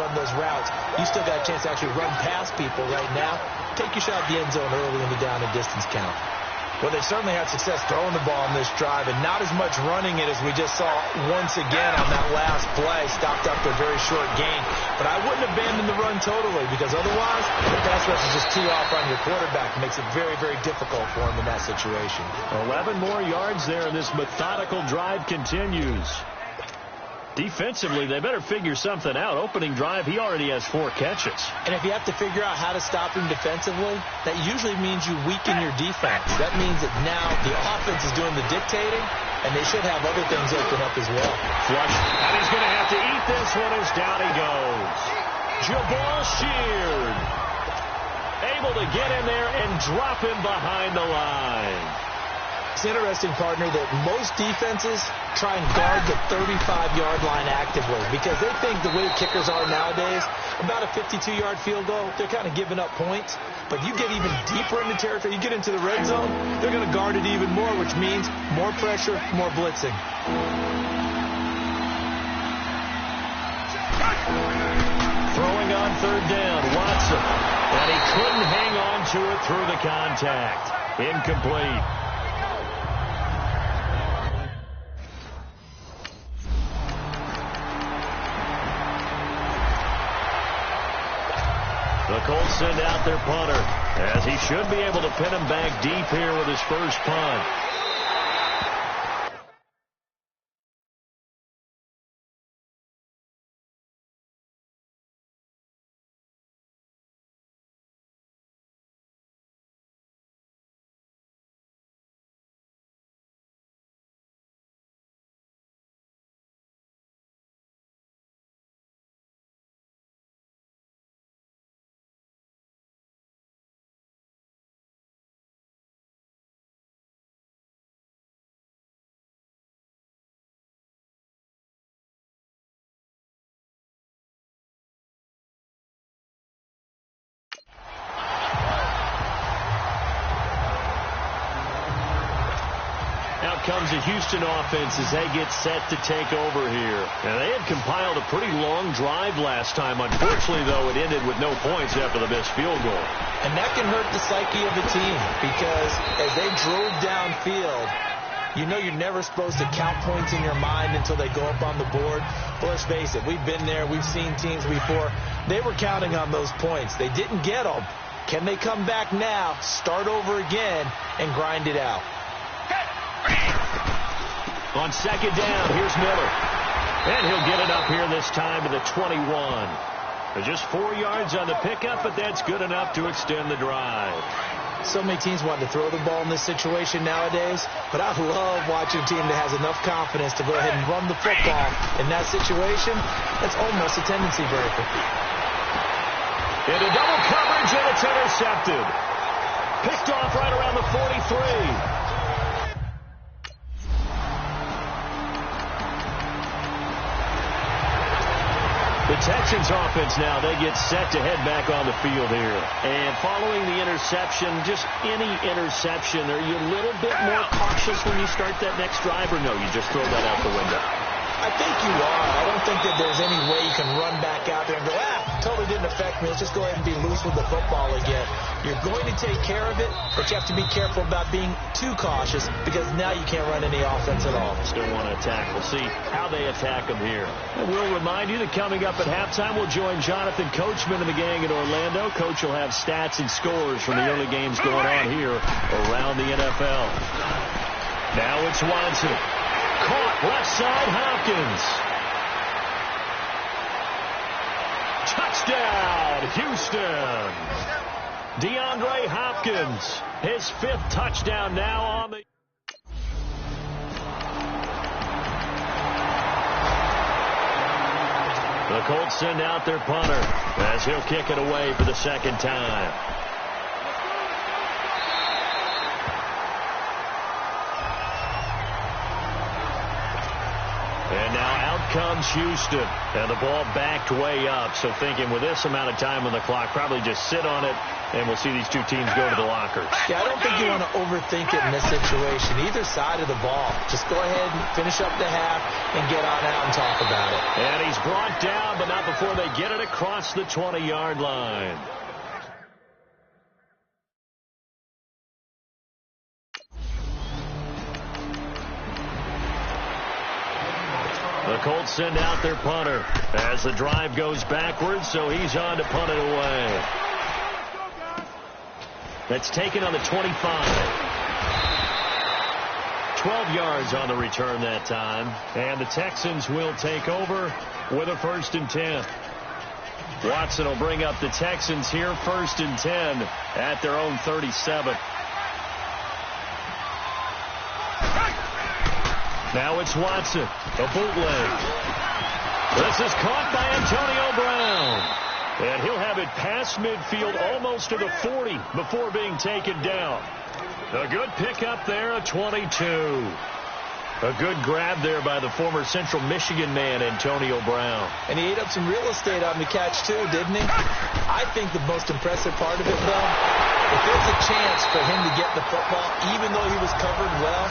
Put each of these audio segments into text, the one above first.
run those routes, you still got a chance to actually run past people right now. Take your shot at the end zone early in the down and distance count. Well, they certainly had success throwing the ball in this drive, and not as much running it as we just saw once again on that last play. Stopped after a very short gain. But I wouldn't abandon the run totally, because otherwise the pass rush is just too off on your quarterback. It makes it very, very difficult for him in that situation. 11 more yards there, and this methodical drive continues. Defensively, they better figure something out. Opening drive, he already has 4 catches. And if you have to figure out how to stop him defensively, that usually means you weaken your defense. That means that now the offense is doing the dictating, and they should have other things open up as well. Flush, and he's going to have to eat this one as down he goes. Jabal Sheard able to get in there and drop him behind the line. It's interesting, partner, that most defenses try and guard the 35-yard line actively because they think the way kickers are nowadays, about a 52-yard field goal, they're kind of giving up points. But you get even deeper into territory, you get into the red zone, they're going to guard it even more, which means more pressure, more blitzing. Throwing on third down, Watson. And he couldn't hang on to it through the contact. Incomplete. The Colts send out their punter, as he should be able to pin him back deep here with his first punt. Comes the Houston offense as they get set to take over here. And they had compiled a pretty long drive last time. Unfortunately, though, it ended with no points after the missed field goal. And that can hurt the psyche of the team because as they drove downfield, you know you're never supposed to count points in your mind until they go up on the board. But let's face it, we've been there. We've seen teams before. They were counting on those points. They didn't get them. Can they come back now, start over again, and grind it out? On second down, here's Miller. And he'll get it up here this time to the 21. Just 4 yards on the pickup, but that's good enough to extend the drive. So many teams want to throw the ball in this situation nowadays, but I love watching a team that has enough confidence to go ahead and run the football. In that situation, that's almost a tendency breaker. Into double coverage, and it's intercepted. Picked off right around the 43. The Texans offense now, they get set to head back on the field here. And following the interception, just any interception, are you a little bit more cautious when you start that next drive, or no, you just throw that out the window? I think you are. I don't think that there's any way you can run back out there and go, totally didn't affect me. Let's just go ahead and be loose with the football again. You're going to take care of it, but you have to be careful about being too cautious because now you can't run any offense at all. Still want to attack. We'll see how they attack them here. And we'll remind you that coming up at halftime, we'll join Jonathan Coachman and the gang in Orlando. Coach will have stats and scores from the early games going on here around the NFL. Now it's Watson. Caught left side, Hopkins. Touchdown, Houston. DeAndre Hopkins, his 5th touchdown now on the... The Colts send out their punter as he'll kick it away for the second time. And now out comes Houston. And the ball backed way up. So thinking with this amount of time on the clock, probably just sit on it And we'll see these two teams go to the lockers. Yeah, I don't think you want to overthink it in this situation. Either side of the ball. Just go ahead and finish up the half and get on out and talk about it. And he's brought down, but not before they get it across the 20-yard line. The Colts send out their punter as the drive goes backwards, so he's on to punt it away. That's taken on the 25. 12 yards on the return that time. And the Texans will take over with a 1st and 10. Watson will bring up the Texans here, 1st and 10 at their own 37. Now it's Watson, a bootleg. This is caught by Antonio Brown. And he'll have it past midfield almost to the 40 before being taken down. A good pickup there, a 22. A good grab there by the former Central Michigan man, Antonio Brown. And he ate up some real estate on the catch, too, didn't he? I think the most impressive part of it, though, if there's a chance for him to get the football, even though he was covered well,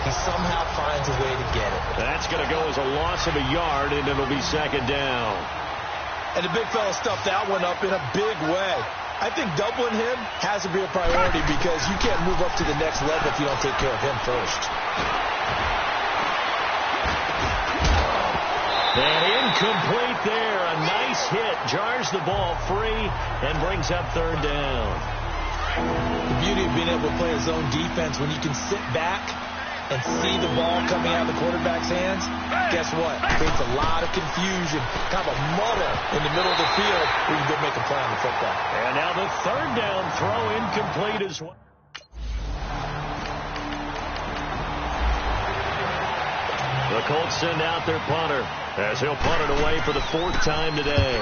he somehow finds a way to get it. That's going to go as a loss of a yard, and it'll be 2nd down. And the big fella stuffed that one up in a big way. I think doubling him has to be a priority because you can't move up to the next level if you don't take care of him first. And incomplete there. A nice hit. Jars the ball free and brings up 3rd down. The beauty of being able to play a zone defense when you can sit back and see the ball coming out of the quarterback's hands, guess what? It creates a lot of confusion, kind of a muddle in the middle of the field where you can go make a play on the football. And now the 3rd down throw incomplete as well. The Colts send out their punter as he'll punt it away for the 4th time today.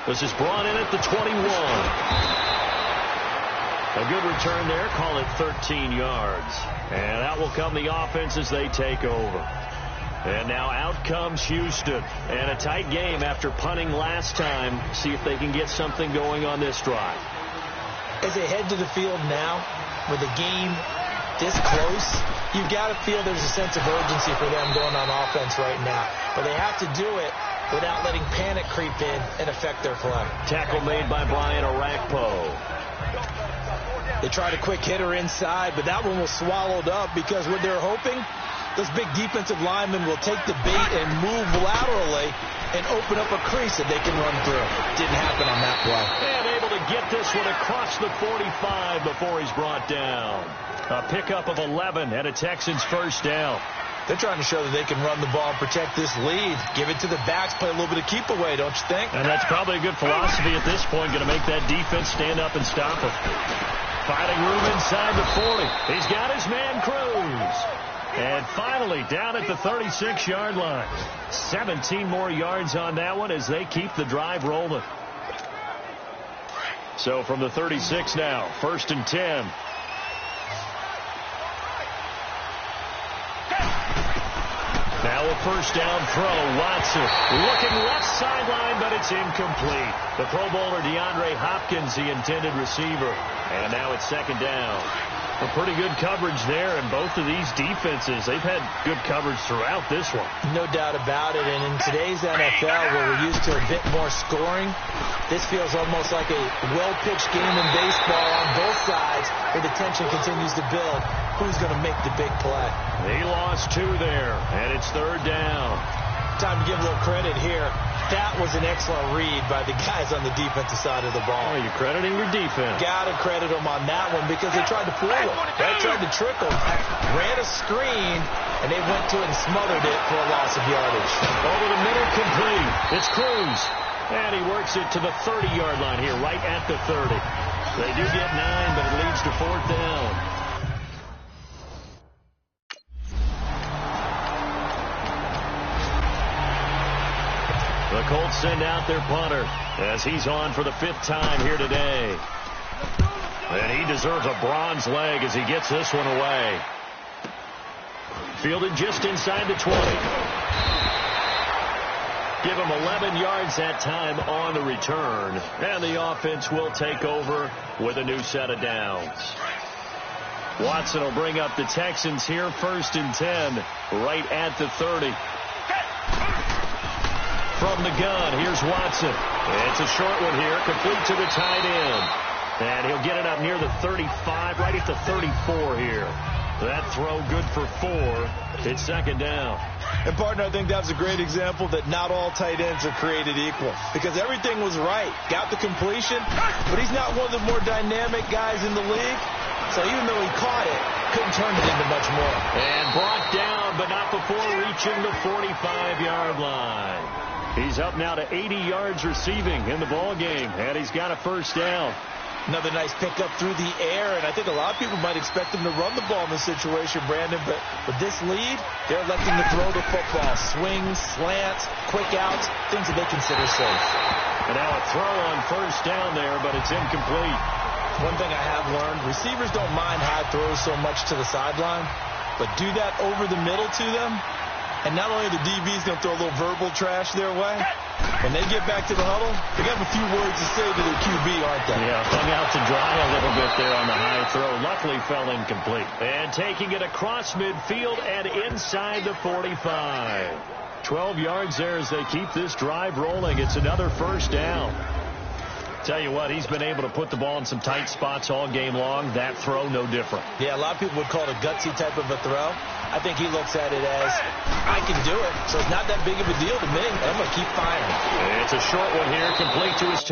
This is brought in at the 21. A good return there, call it 13 yards. And out will come the offense as they take over. And now out comes Houston. And a tight game after punting last time. See if they can get something going on this drive. As they head to the field now, with the game this close, you've got to feel there's a sense of urgency for them going on offense right now. But they have to do it without letting panic creep in and affect their play. Tackle made by Brian Orakpo. They tried a quick hitter inside, but that one was swallowed up because what they're hoping, those big defensive linemen will take the bait and move laterally and open up a crease that they can run through. Didn't happen on that play. And able to get this one across the 45 before he's brought down. A pickup of 11 and a Texans 1st down. They're trying to show that they can run the ball and protect this lead. Give it to the backs, play a little bit of keep away, don't you think? And that's probably a good philosophy at this point, going to make that defense stand up and stop him. Finding room inside the 40. He's got his man Cruz. And finally down at the 36-yard line. 17 more yards on that one as they keep the drive rolling. So from the 36 now, 1st and 10. Now a 1st down throw. Watson looking left sideline, but it's incomplete. The Pro Bowler DeAndre Hopkins, the intended receiver. And now it's 2nd down. A pretty good coverage there, and both of these defenses, they've had good coverage throughout this one. No doubt about it, and in today's NFL, where we're used to a bit more scoring, this feels almost like a well-pitched game in baseball on both sides, where the tension continues to build. Who's going to make the big play? He lost 2 there, and it's 3rd down. Time to give a little credit here. That was an excellent read by the guys on the defensive side of the ball. Oh, you're crediting your defense. Got to credit them on that one because they tried to fool him. They tried to trick him. Ran a screen, and they went to it and smothered it for a loss of yardage. Over the middle, complete. It's Cruz. And he works it to the 30-yard line here, right at the 30. They do get 9, but it leads to 4th down. The Colts send out their punter as he's on for the 5th time here today. And he deserves a bronze leg as he gets this one away. Fielded just inside the 20. Give him 11 yards that time on the return. And the offense will take over with a new set of downs. Watson will bring up the Texans here, 1st and 10, right at the 30. From the gun, here's Watson. It's a short one here, complete to the tight end. And he'll get it up near the 35, right at the 34 here. That throw good for 4. It's 2nd down. And, partner, I think that's a great example that not all tight ends are created equal, because everything was right. Got the completion, but he's not one of the more dynamic guys in the league. So even though he caught it, couldn't turn it into much more. And brought down, but not before reaching the 45-yard line. He's up now to 80 yards receiving in the ball game, and he's got a 1st down. Another nice pickup through the air, and I think a lot of people might expect him to run the ball in this situation, Brandon, but with this lead, they're electing to throw the football. Swings, slants, quick outs, things that they consider safe. And now a throw on 1st down there, but it's incomplete. One thing I have learned, receivers don't mind high throws so much to the sideline, but do that over the middle to them, and not only the DB's going to throw a little verbal trash their way, when they get back to the huddle, they got a few words to say to their QB, aren't they? Yeah, hung out to dry a little bit there on the high throw. Luckily fell incomplete. And taking it across midfield and inside the 45. 12 yards there as they keep this drive rolling. It's another 1st down. Tell you what, he's been able to put the ball in some tight spots all game long. That throw, no different. Yeah, a lot of people would call it a gutsy type of a throw. I think he looks at it as, I can do it, so it's not that big of a deal to me. I'm going to keep firing. It's a short one here, complete to his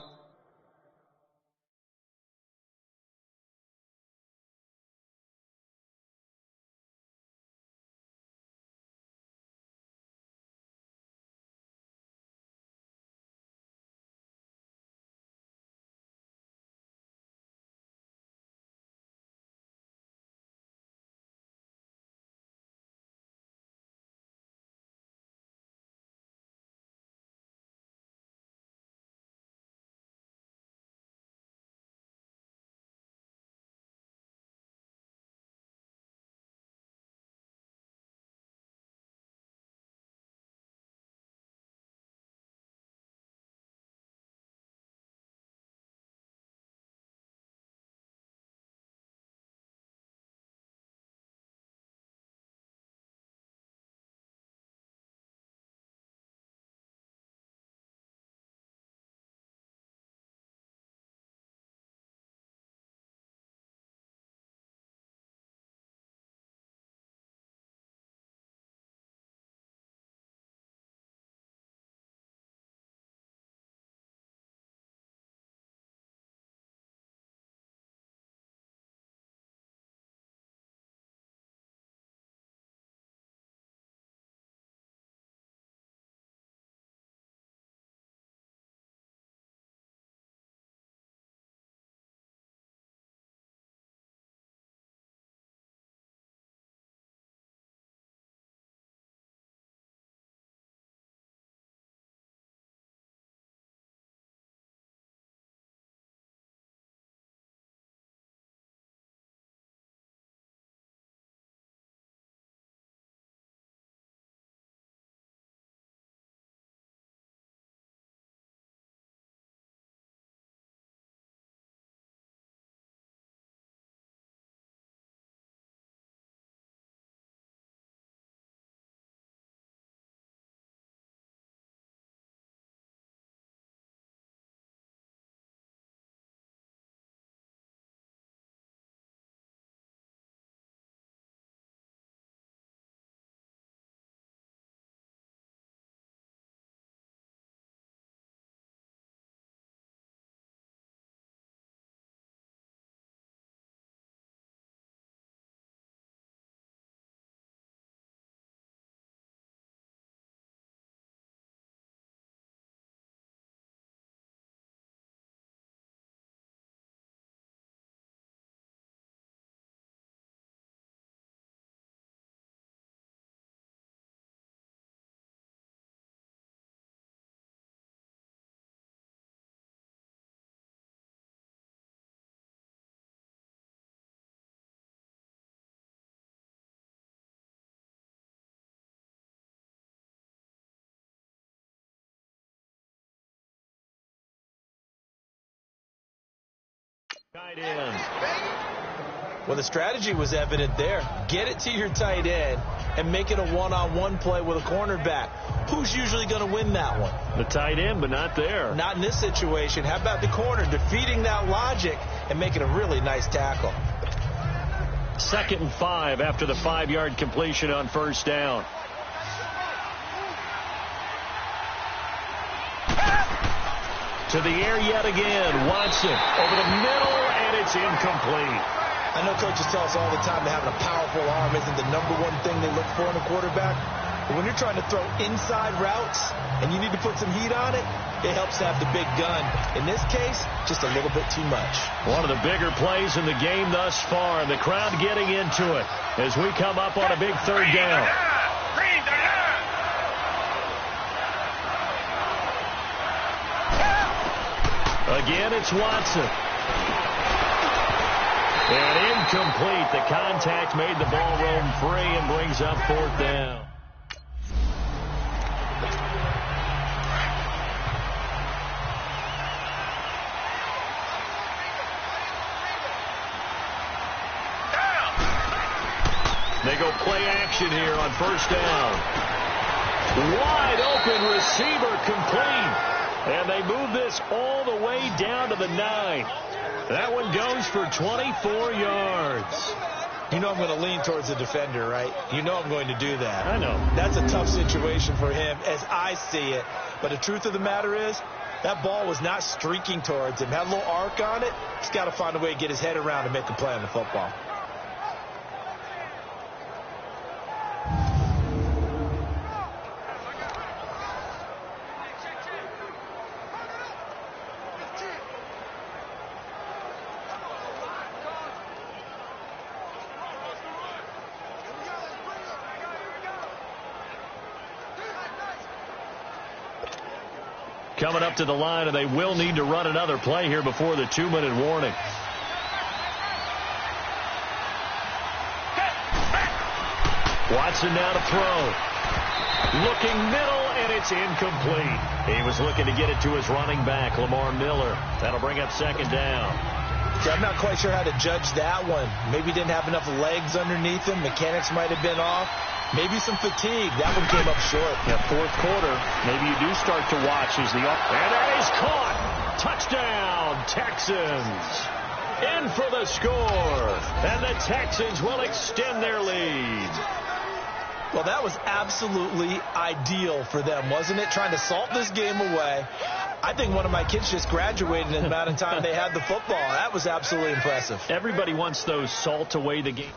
Tight end. Well, the strategy was evident there. Get it to your tight end and make it a one-on-one play with a cornerback. Who's usually going to win that one? The tight end, but not there. Not in this situation. How about the corner defeating that logic and making a really nice tackle? 2nd and 5 after the 5-yard completion on first down. To the air yet again. Watson over the middle, and it's incomplete. I know coaches tell us all the time that having a powerful arm isn't the #1 thing they look for in a quarterback. But when you're trying to throw inside routes and you need to put some heat on it, it helps to have the big gun. In this case, just a little bit too much. One of the bigger plays in the game thus far. The crowd getting into it as we come up on a big 3rd down. Again, it's Watson. And incomplete. The contact made the ball roam free and brings up 4th down. They go play action here on first down. Wide open receiver complete. And they move this all the way down to the 9. That one goes for 24 yards. You know I'm going to lean towards the defender, right? You know I'm going to do that. I know. That's a tough situation for him as I see it. But the truth of the matter is, that ball was not streaking towards him. Had a little arc on it. He's got to find a way to get his head around and make a play on the football. Coming up to the line, and they will need to run another play here before the 2-minute warning. Watson now to throw. Looking middle, and it's incomplete. He was looking to get it to his running back, Lamar Miller. That'll bring up 2nd down. See, I'm not quite sure how to judge that one. Maybe didn't have enough legs underneath him. Mechanics might have been off. Maybe some fatigue. That one came up short. Yeah, 4th quarter. Maybe you do start to watch as the... And that is caught. Touchdown, Texans. In for the score. And the Texans will extend their lead. Well, that was absolutely ideal for them, wasn't it? Trying to salt this game away. I think one of my kids just graduated in the amount of time they had the football. That was absolutely impressive. Everybody wants those salt away the game.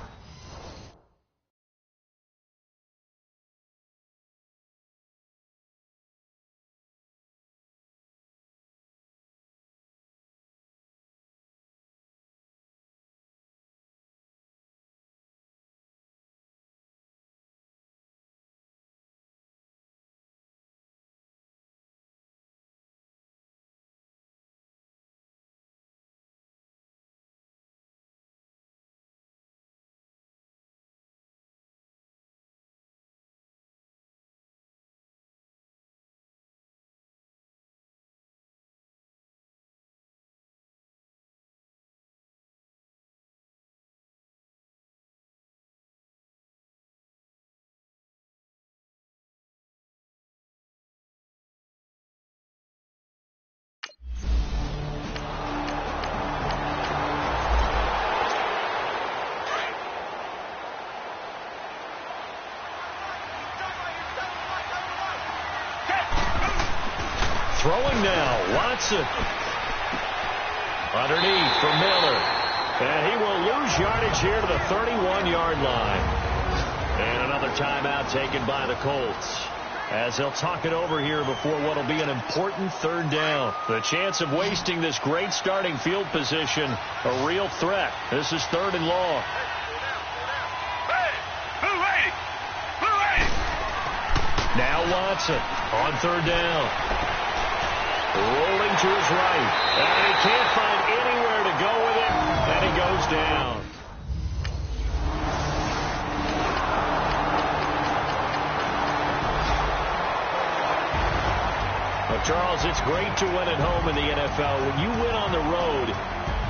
Throwing now, Watson. Underneath for Miller. And he will lose yardage here to the 31-yard line. And another timeout taken by the Colts, as they'll talk it over here before what will be an important 3rd down. The chance of wasting this great starting field position, a real threat. This is 3rd and long. Now Watson on 3rd down. Rolling to his right. And he can't find anywhere to go with it. And he goes down. Well, Charles, it's great to win at home in the NFL. When you win on the road,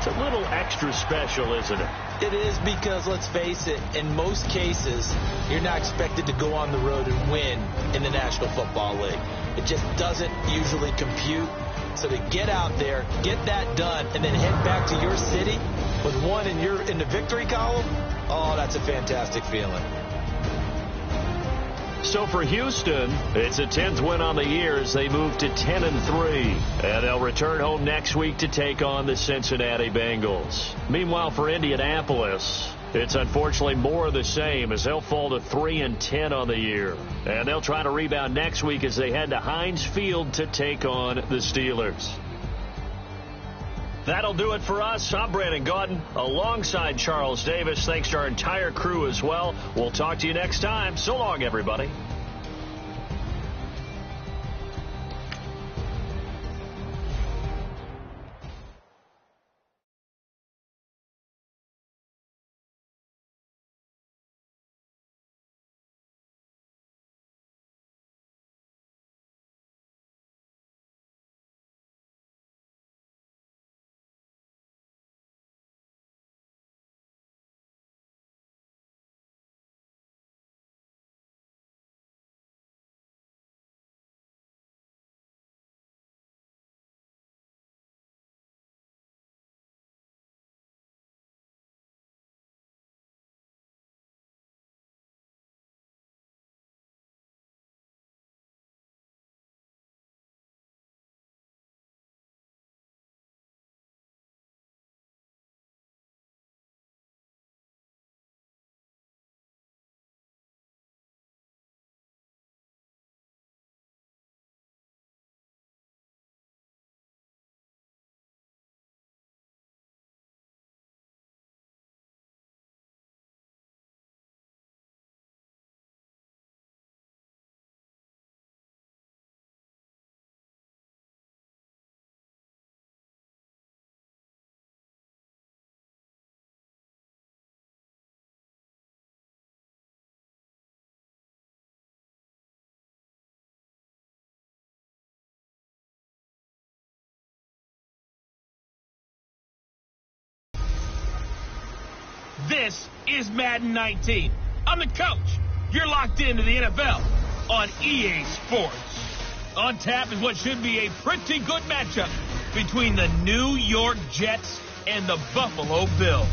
It's a little extra special, isn't it? It is, because, let's face it, in most cases, you're not expected to go on the road and win in the National Football League. It just doesn't usually compute. So to get out there, get that done, and then head back to your city with one in the victory column, oh, that's a fantastic feeling. So for Houston, it's a 10th win on the year as they move to 10-3. And they'll return home next week to take on the Cincinnati Bengals. Meanwhile, for Indianapolis, it's unfortunately more of the same as they'll fall to 3-10 on the year. And they'll try to rebound next week as they head to Heinz Field to take on the Steelers. That'll do it for us. I'm Brandon Gaudin alongside Charles Davis. Thanks to our entire crew as well. We'll talk to you next time. So long, everybody. This is Madden 19. I'm the coach. You're locked into the NFL on EA Sports. On tap is what should be a pretty good matchup between the New York Jets and the Buffalo Bills.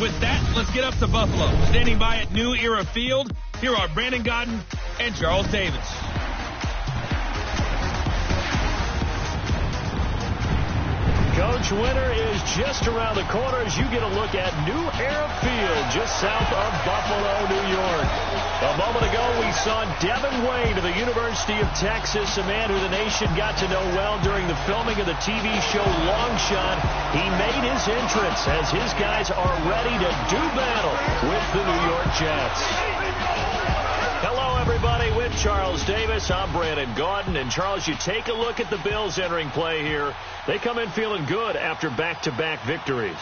With that, let's get up to Buffalo. Standing by at New Era Field, here are Brandon Gaudin and Charles Davis. Coach, winter is just around the corner as you get a look at New Era Field just south of Buffalo, New York. A moment ago, we saw Devin of the University of Texas, a man who the nation got to know well during the filming of the TV show Long Shot. He made his entrance as his guys are ready to do battle with the New York Jets. Hello, everybody. With Charles Davis, I'm Brandon Gaudin. And, Charles, you take a look at the Bills entering play here. They come in feeling good after back-to-back victories.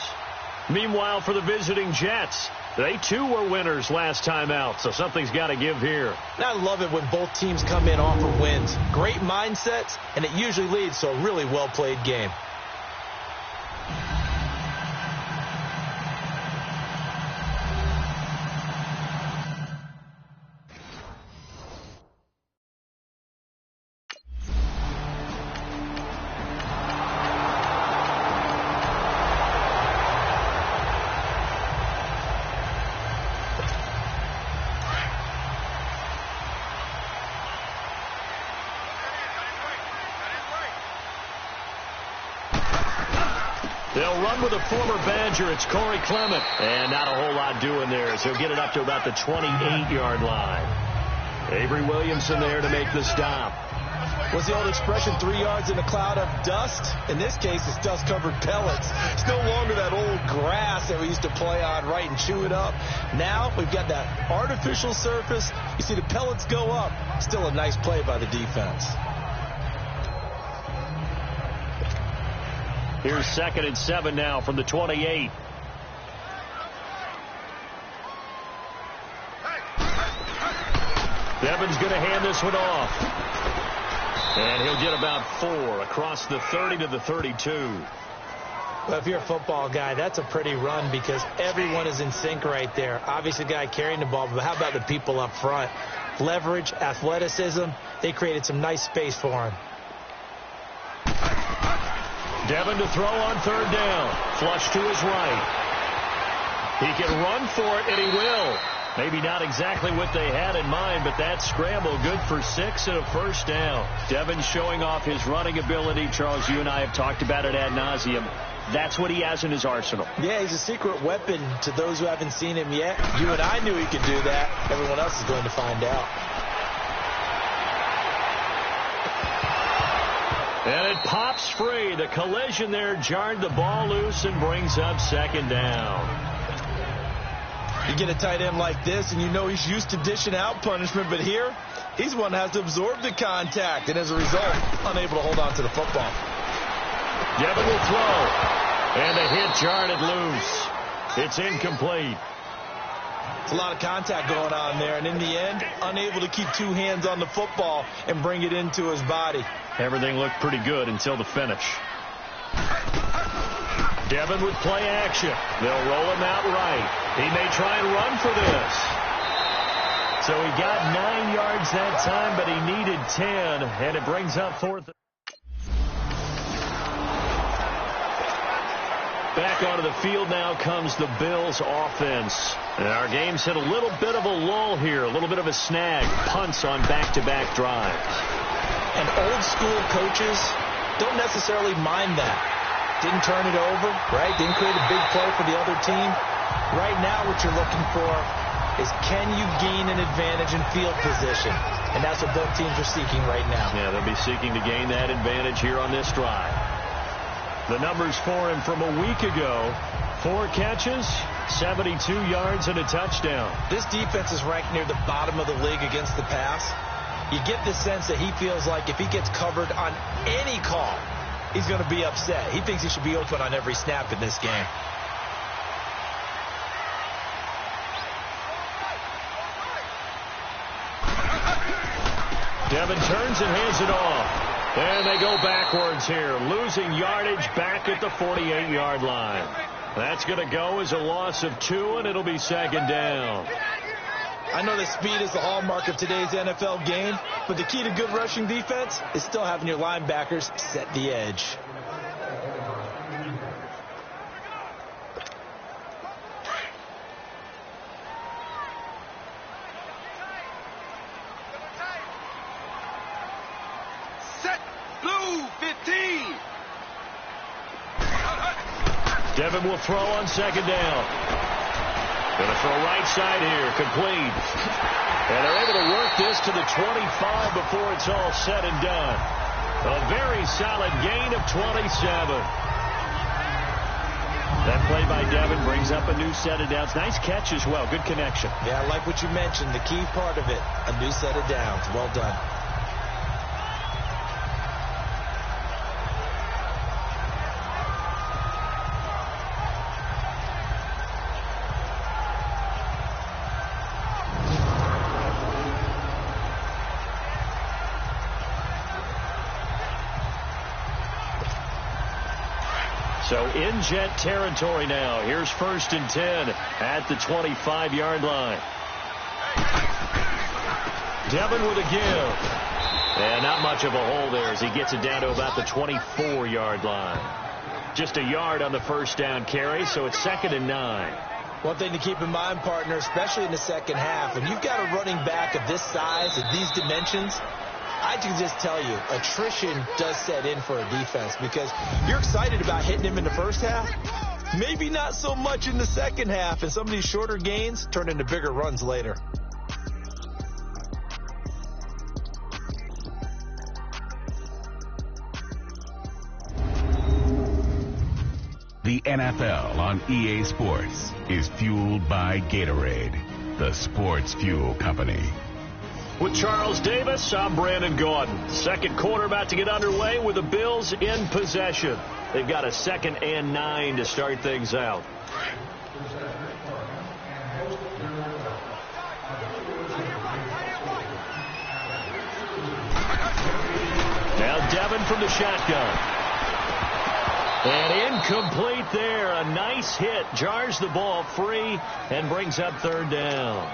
Meanwhile, for the visiting Jets, they, too, were winners last time out, so something's got to give here. And I love it when both teams come in off of wins. Great mindsets, and it usually leads to a really well-played game. They'll run with a former Badger. It's Corey Clement. And not a whole lot doing there, so he'll get it up to about the 28-yard line. Avery Williamson there to make the stop. What's the old expression, 3 yards in a cloud of dust? In this case, it's dust-covered pellets. It's no longer that old grass that we used to play on, right, and chew it up. Now we've got that artificial surface. You see the pellets go up. Still a nice play by the defense. Here's 2nd and 7 now from the 28. Devin's going to hand this one off. And he'll get about 4 across the 30 to the 32. Well, if you're a football guy, that's a pretty run because everyone is in sync right there. Obviously, the guy carrying the ball, but how about the people up front? Leverage, athleticism, they created some nice space for him. Devin to throw on third down. Flush to his right. He can run for it, and he will. Maybe not exactly what they had in mind, but that scramble good for 6 and a first down. Devin showing off his running ability. Charles, you and I have talked about it ad nauseum. That's what he has in his arsenal. Yeah, he's a secret weapon to those who haven't seen him yet. You and I knew he could do that. Everyone else is going to find out. And it pops free. The collision there jarred the ball loose and brings up second down. You get a tight end like this, and you know he's used to dishing out punishment, but here, he's one that has to absorb the contact, and as a result, unable to hold on to the football. Devin will throw, and the hit jarred it loose. It's incomplete. It's a lot of contact going on there, and in the end, unable to keep two hands on the football and bring it into his body. Everything looked pretty good until the finish. Devin with play action. They'll roll him out right. He may try and run for this. So he got 9 yards that time, but he needed 10, and it brings up fourth. Back onto the field now comes the Bills offense. And our game's hit a little bit of a lull here, a little bit of a snag. Punts on back-to-back drives. And old school coaches don't necessarily mind that. Didn't turn it over, right? Didn't create a big play for the other team. Right now what you're looking for is can you gain an advantage in field position? And that's what both teams are seeking right now. Yeah, they'll be seeking to gain that advantage here on this drive. The numbers for him from a week ago: 4 catches, 72 yards, and a touchdown. This defense is ranked near the bottom of the league against the pass. You get the sense that he feels like if he gets covered on any call, he's going to be upset. He thinks he should be open on every snap in this game. Devin turns and hands it off. And they go backwards here, losing yardage back at the 48-yard line. That's going to go as a loss of 2, and it'll be second down. I know that speed is the hallmark of today's NFL game, but the key to good rushing defense is still having your linebackers set the edge. Devin will throw on second down. Going to throw right side here, complete. And they're able to work this to the 25 before it's all said and done. A very solid gain of 27. That play by Devin brings up a new set of downs. Nice catch as well. Good connection. Yeah, I like what you mentioned. The key part of it, a new set of downs. Well done. So in jet territory now. Here's 1st and 10 at the 25-yard line. Devin with a give. And not much of a hole there as he gets it down to about the 24-yard line. Just a yard on the first down carry, so it's 2nd and 9. One thing to keep in mind, partner, especially in the second half, when you've got a running back of this size and these dimensions, I can just tell you, attrition does set in for a defense because you're excited about hitting him in the first half. Maybe not so much in the second half, and some of these shorter gains turn into bigger runs later. The NFL on EA Sports is fueled by Gatorade, the sports fuel company. With Charles Davis, I'm Brandon Gaudin. Second quarter about to get underway with the Bills in possession. They've got a 2nd and 9 to start things out. Now Devin from the shotgun. And incomplete there. A nice hit. Jars the ball free and brings up third down.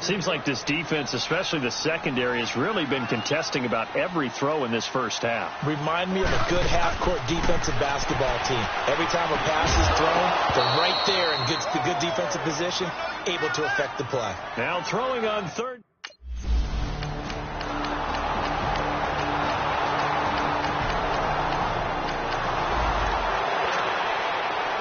Seems like this defense, especially the secondary, has really been contesting about every throw in this first half. Remind me of a good half-court defensive basketball team. Every time a pass is thrown, they're right there in good defensive position, able to affect the play. Now throwing on third.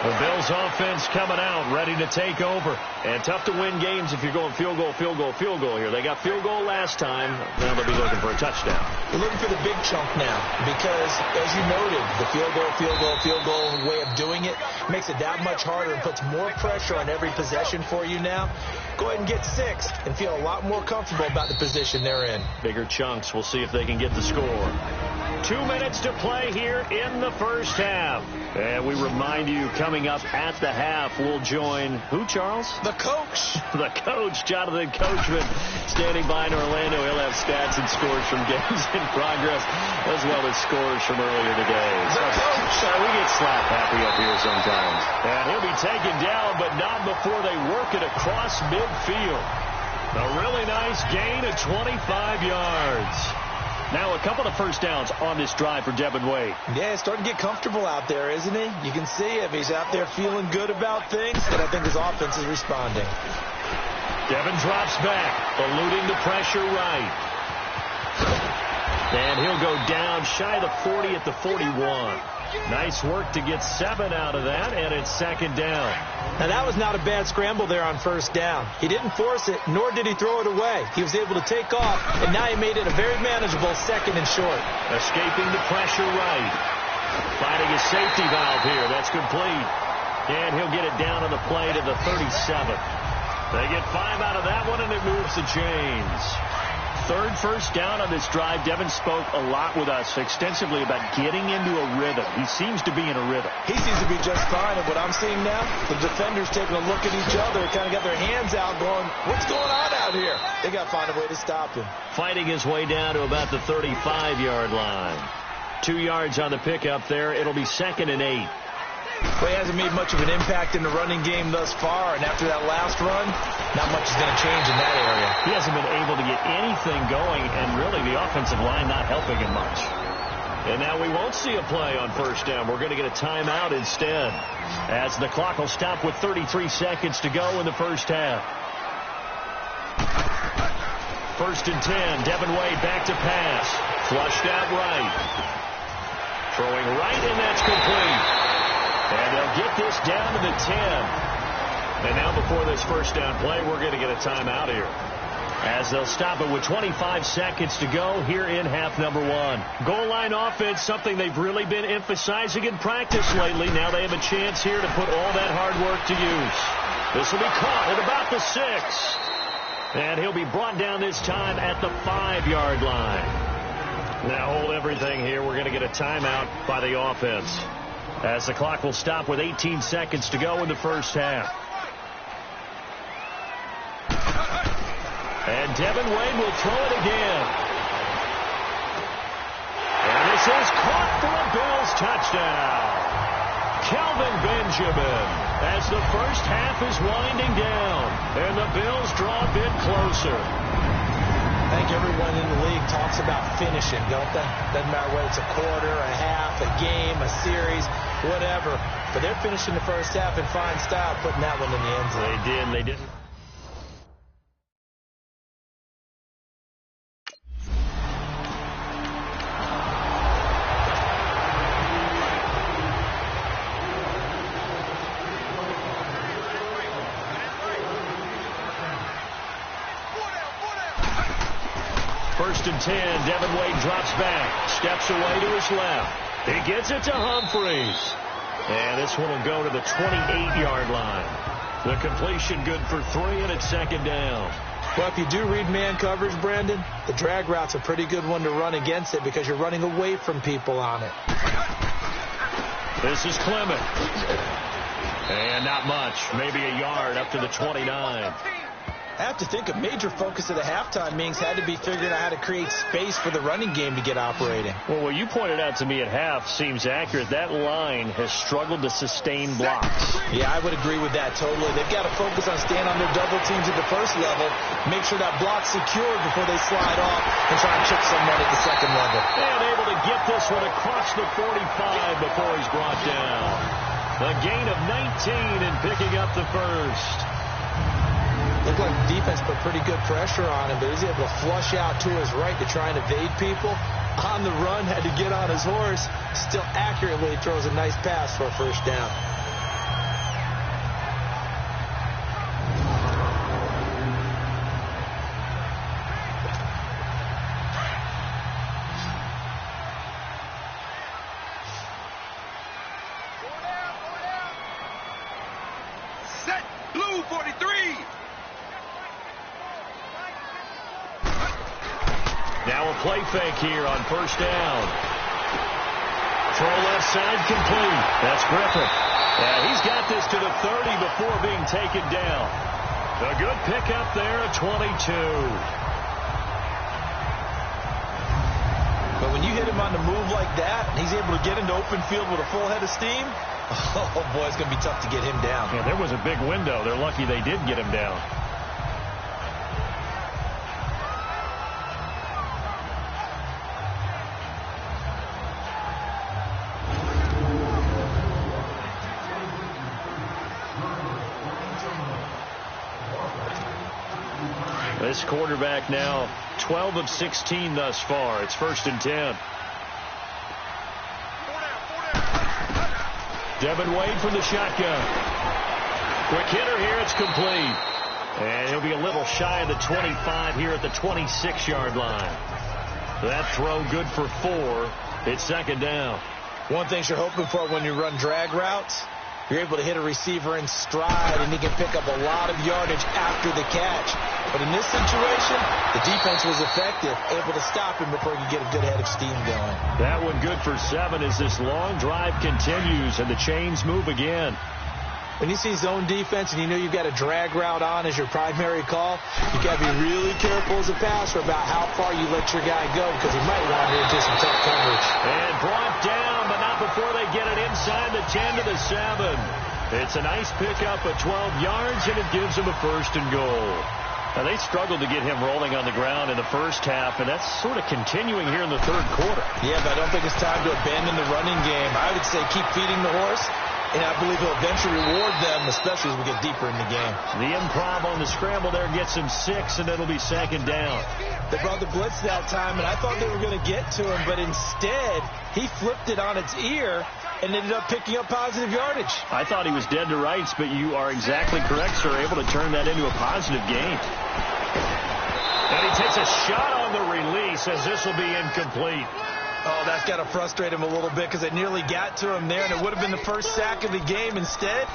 The Bills offense coming out, ready to take over. And tough to win games if you're going field goal, field goal, field goal here. They got field goal last time. Now they'll be looking for a touchdown. You're looking for the big chunk now because, as you noted, the field goal way of doing it makes it that much harder and puts more pressure on every possession for you now. Go ahead and get 6 and feel a lot more comfortable about the position they're in. Bigger chunks. We'll see if they can get the score. 2 minutes to play here in the first half. And we remind you, coming up at the half, we'll join who, Charles? The coach. The coach, Jonathan Coachman, standing by in Orlando. He'll have stats and scores from games in progress, as well as scores from earlier today. The coach. We get slap happy up here sometimes. And he'll be taken down, but not before they work it across midfield. A really nice gain of 25 yards. Now a couple of first downs on this drive for Devin Wade. Yeah, he's starting to get comfortable out there, isn't he? You can see him. He's out there feeling good about things, and I think his offense is responding. Devin drops back, eluding the pressure right. And he'll go down shy of the 40 at the 41. Nice work to get 7 out of that, and it's second down. Now, that was not a bad scramble there on first down. He didn't force it, nor did he throw it away. He was able to take off, and now he made it a very manageable second and short. Escaping the pressure right. Finding his safety valve here. That's complete. And he'll get it down on the play to the 37. They get 5 out of that one, and it moves the chains. Third first down on this drive. Devin spoke a lot with us extensively about getting into a rhythm. He seems to be in a rhythm. He seems to be just fine. And what I'm seeing now, the defenders taking a look at each other, kind of got their hands out going, what's going on out here? They got to find a way to stop him. Fighting his way down to about the 35-yard line. 2 yards on the pickup there. It'll be 2nd and 8. Well, he hasn't made much of an impact in the running game thus far, and after that last run, not much is going to change in that area. He hasn't been able to get anything going, and really the offensive line not helping him much. And now we won't see a play on first down. We're going to get a timeout instead, as the clock will stop with 33 seconds to go in the first half. 1st and 10. Devin Wade back to pass. Flushed out right. Throwing right, and that's complete. And they'll get this down to the 10. And now before this first down play, we're going to get a timeout here, as they'll stop it with 25 seconds to go here in half number 1. Goal line offense, something they've really been emphasizing in practice lately. Now they have a chance here to put all that hard work to use. This will be caught at about the 6. And he'll be brought down this time at the 5-yard line. Now hold everything here. We're going to get a timeout by the offense, as the clock will stop with 18 seconds to go in the first half. And Devin Wade will throw it again. And this is caught for a Bills touchdown. Kelvin Benjamin, as the first half is winding down, and the Bills draw a bit closer. I think everyone in the league talks about finishing, don't they? Doesn't matter whether it's a quarter, a half, a game, a series, whatever. But they're finishing the first half in fine style, putting that one in the end zone. They did, and they didn't. First and 10. Devin Wade drops back, steps away to his left. He gets it to Humphreys. And this one will go to the 28-yard line. The completion good for 3, and it's second down. Well, if you do read man coverage, Brandon, the drag route's a pretty good one to run against it because you're running away from people on it. This is Clement. And not much. Maybe a yard up to the 29. I have to think a major focus of the halftime meetings had to be figuring out how to create space for the running game to get operating. Well, what you pointed out to me at half seems accurate. That line has struggled to sustain blocks. Yeah, I would agree with that totally. They've got to focus on staying on their double teams at the first level, make sure that block's secured before they slide off and try and chip someone at the second level. And able to get this one across the 45 before he's brought down. A gain of 19 and picking up the first. Looked like the defense put pretty good pressure on him, but he was able to flush out to his right to try and evade people. On the run, had to get on his horse. Still accurately throws a nice pass for a first down. Set. Blue 43. Now a play fake here on first down. Throw left side complete. That's Griffin. Yeah, he's got this to the 30 before being taken down. A good pickup there at 22. But when you hit him on the move like that, and he's able to get into open field with a full head of steam, oh boy, it's going to be tough to get him down. Yeah, there was a big window. They're lucky they did get him down. This quarterback now 12 of 16 thus far. It's 1st and 10. Devin Wade from the shotgun. Quick hitter here. It's complete. And he'll be a little shy of the 25 here at the 26-yard line. That throw good for 4. It's 2nd down. One thing you're hoping for when you run drag routes, you're able to hit a receiver in stride, and he can pick up a lot of yardage after the catch. But in this situation, the defense was effective, able to stop him before he could get a good head of steam going. That one good for 7 as this long drive continues and the chains move again. When you see zone defense and you know you've got a drag route on as your primary call, you got to be really careful as a passer about how far you let your guy go because he might wander into some tough coverage. And brought down, but not before they get it inside the 10 to the 7. It's a nice pickup of 12 yards, and it gives them a 1st and goal. Now, they struggled to get him rolling on the ground in the first half, and that's sort of continuing here in the 3rd quarter. Yeah, but I don't think it's time to abandon the running game. I would say keep feeding the horse, and I believe he'll eventually reward them, especially as we get deeper in the game. The improv on the scramble there gets him 6, and it'll be 2nd down. They brought the blitz that time, and I thought they were going to get to him, but instead he flipped it on its ear and ended up picking up positive yardage. I thought he was dead to rights, but you are exactly correct, sir, able to turn that into a positive gain. And he takes a shot on the release as this will be incomplete. Oh, that's got to frustrate him a little bit because they nearly got to him there, and it would have been the first sack of the game. Instead,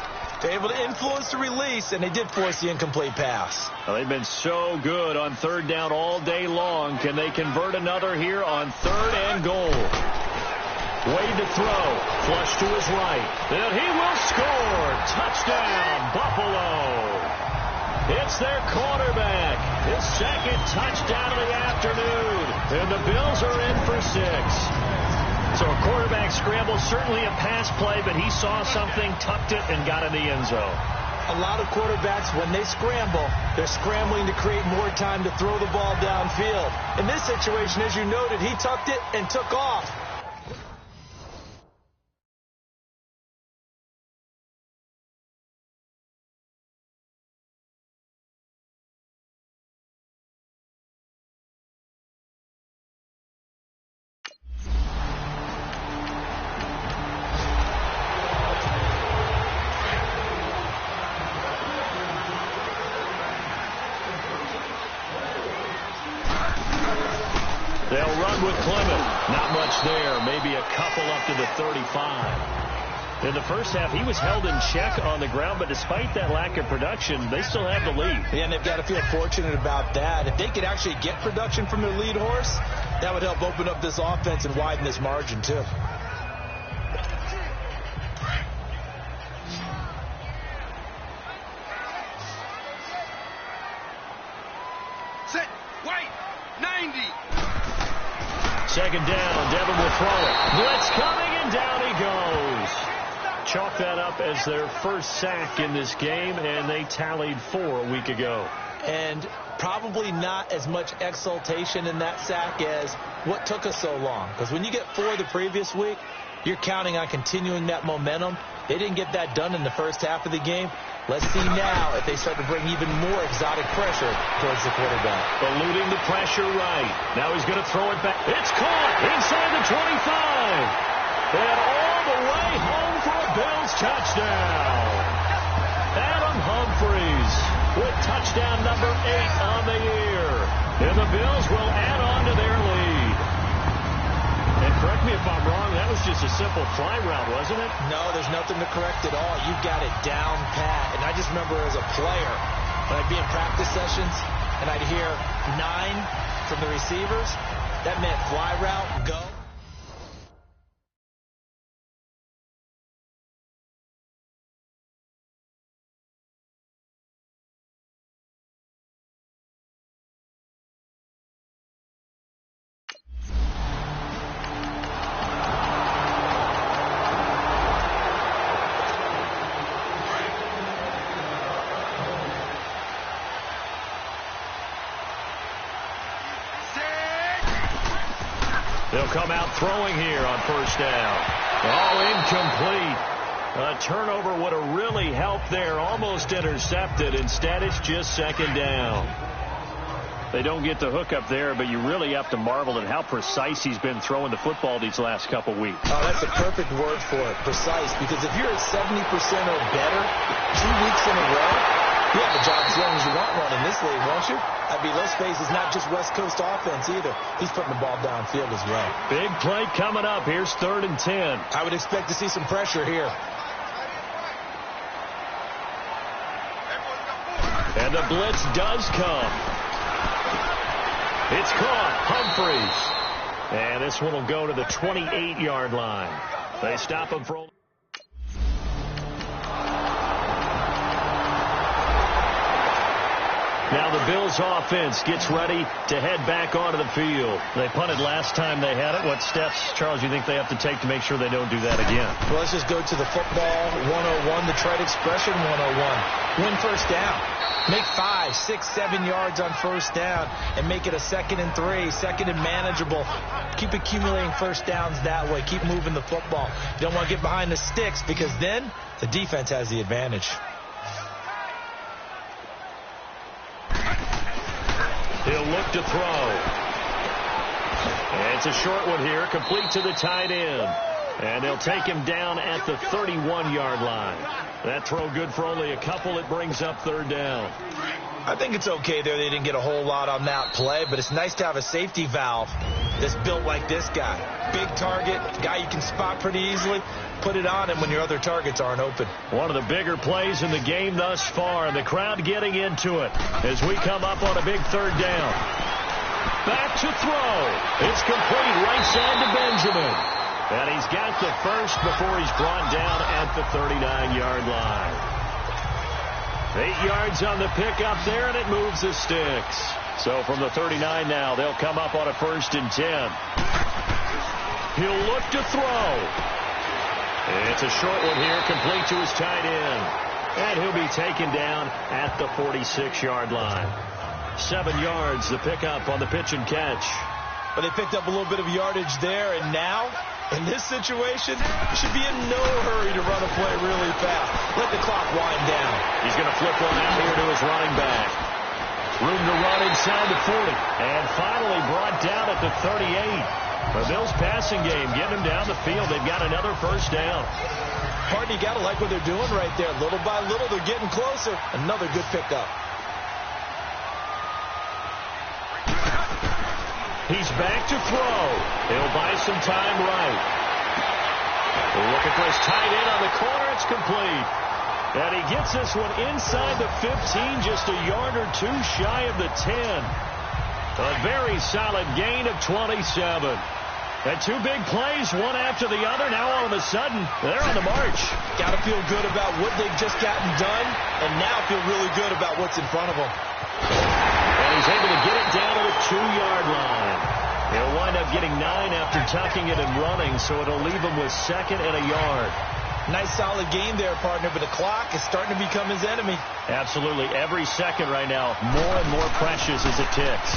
they're able to influence the release, and they did force the incomplete pass. Well, they've been so good on 3rd down all day long. Can they convert another here on 3rd and goal? Wade to throw. Flush to his right. And he will score. Touchdown, Buffalo. It's their quarterback. His 2nd touchdown of the afternoon. And the Bills are in for 6. So a quarterback scramble, certainly a pass play, but he saw something, tucked it, and got in the end zone. A lot of quarterbacks, when they scramble, they're scrambling to create more time to throw the ball downfield. In this situation, as you noted, he tucked it and took off. They'll run with Clement. Not much there. Maybe a couple up to the 35. In the first half, he was held in check on the ground, but despite that lack of production, they still have the lead. Yeah, and they've got to feel fortunate about that. If they could actually get production from their lead horse, that would help open up this offense and widen this margin, too. Second down, Devin will throw it. Blitz coming, and down he goes. Chalk that up as their first sack in this game, and they tallied 4 a week ago. And probably not as much exultation in that sack as what took us so long. Because when you get 4 the previous week, you're counting on continuing that momentum. They didn't get that done in the first half of the game. Let's see now if they start to bring even more exotic pressure towards the quarterback. Eluding the pressure right. Now he's going to throw it back. It's caught inside the 25. And all the way home for a Bills touchdown. Adam Humphries with touchdown number 8 on the year. And the Bills will add on to their lead. And correct me if I'm wrong, that was just a simple fly route, wasn't it? No, there's nothing to correct at all. You got it down pat. And I just remember as a player, when I'd be in practice sessions and I'd hear 9 from the receivers, that meant fly route, go. They'll come out throwing here on first down. Oh, incomplete. A turnover would have really helped there. Almost intercepted. Instead, it's just second down. They don't get the hook up there, but you really have to marvel at how precise he's been throwing the football these last couple weeks. Oh, that's the perfect word for it, precise. Because if you're at 70% or better 2 weeks in a row, you have a job as long as you want one in this league, won't you? I mean, let's face it, it's not just West Coast offense either. He's putting the ball downfield as well. Big play coming up. Here's 3rd and 10. I would expect to see some pressure here. And the blitz does come. It's caught. Humphries. And this one will go to the 28-yard line. They stop him from... Now the Bills offense gets ready to head back onto the field. They punted last time they had it. What steps, Charles, you think they have to take to make sure they don't do that again? Well, let's just go to the football 101, the trade expression 101. Win first down. Make 5, 6, 7 yards on first down and make it a 2nd and 3, 2nd and manageable. Keep accumulating first downs that way. Keep moving the football. You don't want to get behind the sticks because then the defense has the advantage. He'll look to throw. And it's a short one here, complete to the tight end. And they'll take him down at the 31-yard line. That throw good for only a couple. It brings up 3rd down. I think it's okay there. They didn't get a whole lot on that play, but it's nice to have a safety valve that's built like this guy. Big target, guy you can spot pretty easily. Put it on him when your other targets aren't open. One of the bigger plays in the game thus far, and the crowd getting into it as we come up on a big 3rd down. Back to throw. It's complete right side to Benjamin. And he's got the first before he's brought down at the 39-yard line. 8 yards on the pickup there, and it moves the sticks. So from the 39 now, they'll come up on a 1st and 10. He'll look to throw. It's a short one here, complete to his tight end. And he'll be taken down at the 46-yard line. 7 yards, the pickup on the pitch and catch. But they picked up a little bit of yardage there, and now, in this situation, should be in no hurry to run a play really fast. Let the clock wind down. He's going to flip one out here to his running back. Room to run inside the 40. And finally brought down at the 38. The Bills passing game getting them down the field. They've got another first down. Partner, you got to like what they're doing right there. Little by little, they're getting closer. Another good pickup. He's back to throw. He'll buy some time right. Looking for his tight end on the corner. It's complete. And he gets this one inside the 15, just a yard or two shy of the 10. A very solid gain of 27. And 2 big plays, one after the other. Now all of a sudden, they're on the march. Got to feel good about what they've just gotten done, and now feel really good about what's in front of them. And he's able to get it down to the 2-yard line. He'll wind up getting 9 after tucking it and running, so it'll leave him with 2nd and a yard. Nice solid game there, partner, but the clock is starting to become his enemy. Absolutely. Every second right now, more and more precious as it ticks.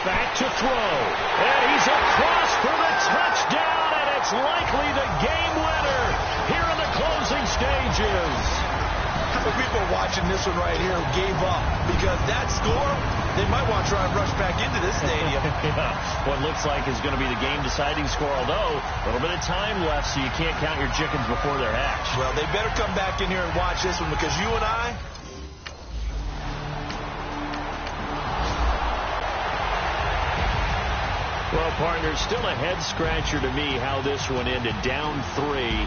Back to throw. And he's across for the touchdown, and it's likely the game winner here in the closing stages. How many people are watching this one right here who gave up? Because that score, they might want to try and rush back into this stadium. Yeah, what looks like is going to be the game-deciding score, although a little bit of time left, so you can't count your chickens before they're hatched. Well, they better come back in here and watch this one, because you and I... Well, partner, still a head-scratcher to me how this one ended, down 3.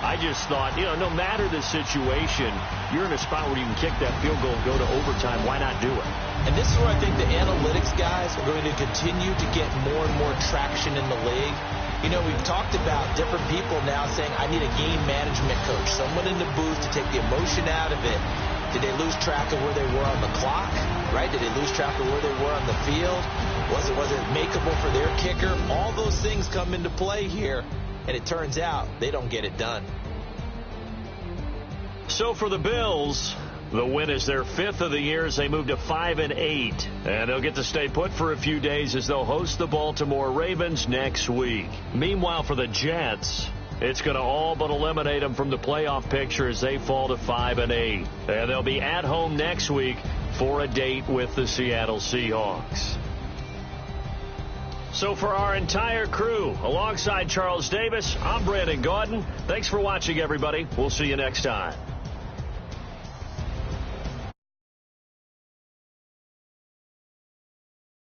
I just thought, no matter the situation, you're in a spot where you can kick that field goal and go to overtime. Why not do it? And this is where I think the analytics guys are going to continue to get more and more traction in the league. We've talked about different people now saying, I need a game management coach, someone in the booth to take the emotion out of it. Did they lose track of where they were on the clock, right? Did they lose track of where they were on the field? Was it makeable for their kicker? All those things come into play here. And it turns out they don't get it done. So for the Bills, the win is their 5th of the year as they move to 5-8. And they'll get to stay put for a few days as they'll host the Baltimore Ravens next week. Meanwhile, for the Jets, it's going to all but eliminate them from the playoff picture as they fall to 5-8. And they'll be at home next week for a date with the Seattle Seahawks. So for our entire crew, alongside Charles Davis, I'm Brandon Gaudin. Thanks for watching, everybody. We'll see you next time.